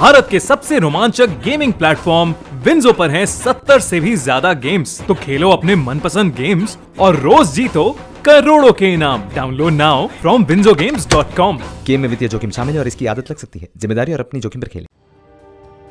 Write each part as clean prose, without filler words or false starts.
भारत के सबसे रोमांचक गेमिंग प्लेटफॉर्म विंजो पर हैं 70 से भी ज्यादा गेम्स। तो खेलो अपने मनपसंद गेम्स और रोज जीतो करोड़ों के इनाम। Download now from winzogames.com। Game में वित्तीय जोखिम शामिल है और इसकी आदत लग सकती है। जिम्मेदारी और अपनी जोखिम पर खेलें।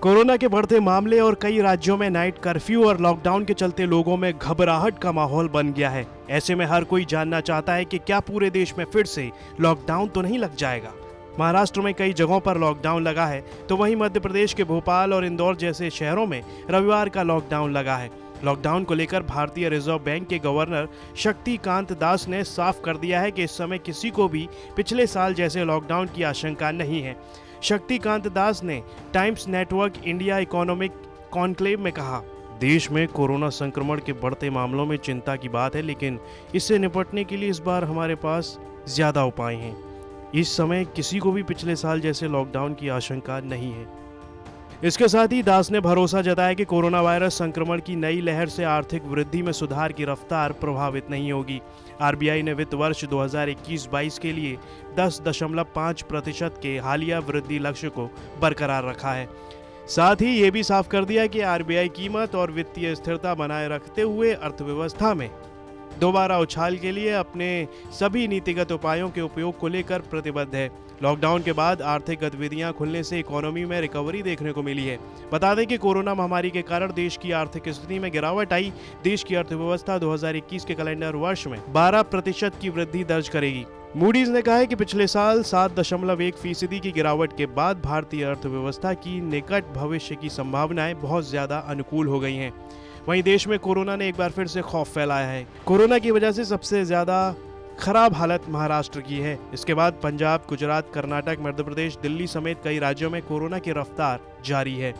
कोरोना के बढ़ते मामले और कई राज्यों में नाइट कर्फ्यू और लॉकडाउन के चलते लोगों में घबराहट का माहौल बन गया है। ऐसे में हर कोई जानना चाहता है कि क्या पूरे देश में फिर से लॉकडाउन तो नहीं लग जाएगा। महाराष्ट्र में कई जगहों पर लॉकडाउन लगा है, तो वहीं मध्य प्रदेश के भोपाल और इंदौर जैसे शहरों में रविवार का लॉकडाउन लगा है। लॉकडाउन को लेकर भारतीय रिजर्व बैंक के गवर्नर शक्तिकांत दास ने साफ कर दिया है कि इस समय किसी को भी पिछले साल जैसे लॉकडाउन की आशंका नहीं है। शक्तिकांत दास ने times network India economic conclave में कहा, देश में कोरोना संक्रमण के बढ़ते मामलों में चिंता की बात है, लेकिन इससे निपटने के लिए इस बार हमारे पास ज्यादा उपाय हैं। इस समय किसी को भी पिछले साल जैसे लॉकडाउन की आशंका नहीं है। इसके साथ ही दास ने भरोसा जताया कि कोरोना वायरस संक्रमण की नई लहर से आर्थिक वृद्धि में सुधार की रफ्तार प्रभावित नहीं होगी। आरबीआई ने वित्त वर्ष 2021-22 के लिए 10.5% के हालिया वृद्धि लक्ष्य को बरकरार रखा है। साथ ही ये भी साफ कर दिया कि आरबीआई कीमत और वित्तीय स्थिरता बनाए रखते हुए अर्थव्यवस्था में दोबारा उछाल के लिए अपने सभी नीतिगत उपायों के उपयोग को लेकर प्रतिबद्ध है। लॉकडाउन के बाद आर्थिक गतिविधियां खुलने से इकोनॉमी में रिकवरी देखने को मिली है। बता दें कि कोरोना महामारी के कारण देश की आर्थिक स्थिति में गिरावट आई। देश की अर्थव्यवस्था 2021 के कैलेंडर वर्ष में 12% की वृद्धि दर्ज करेगी। मूडीज ने कहा है कि पिछले साल 7.1% की गिरावट के बाद भारतीय अर्थव्यवस्था की निकट भविष्य की संभावनाएं बहुत ज्यादा अनुकूल हो गई हैं। वहीं देश में कोरोना ने एक बार फिर से खौफ फैलाया है। कोरोना की वजह से सबसे ज्यादा खराब हालत महाराष्ट्र की है। इसके बाद पंजाब, गुजरात, कर्नाटक, मध्य प्रदेश, दिल्ली समेत कई राज्यों में कोरोना की रफ्तार जारी है।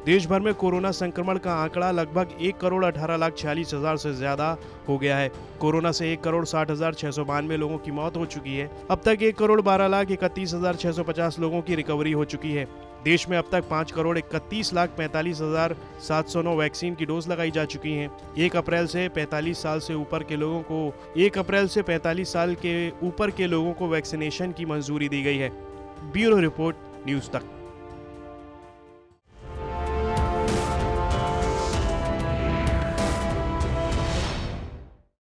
देश भर में कोरोना संक्रमण का आंकड़ा लगभग 1,18,46,000 से ज्यादा हो गया है। कोरोना से 1,60,692 लोगों की मौत हो चुकी है। अब तक 1,12,31,650 लोगों की रिकवरी हो चुकी है। देश में अब तक 5,31,45,709 वैक्सीन की डोज लगाई जा चुकी हैं। 1 अप्रैल से 45 साल के ऊपर के लोगों को वैक्सीनेशन की मंजूरी दी गई है। ब्यूरो रिपोर्ट, न्यूज़ तक।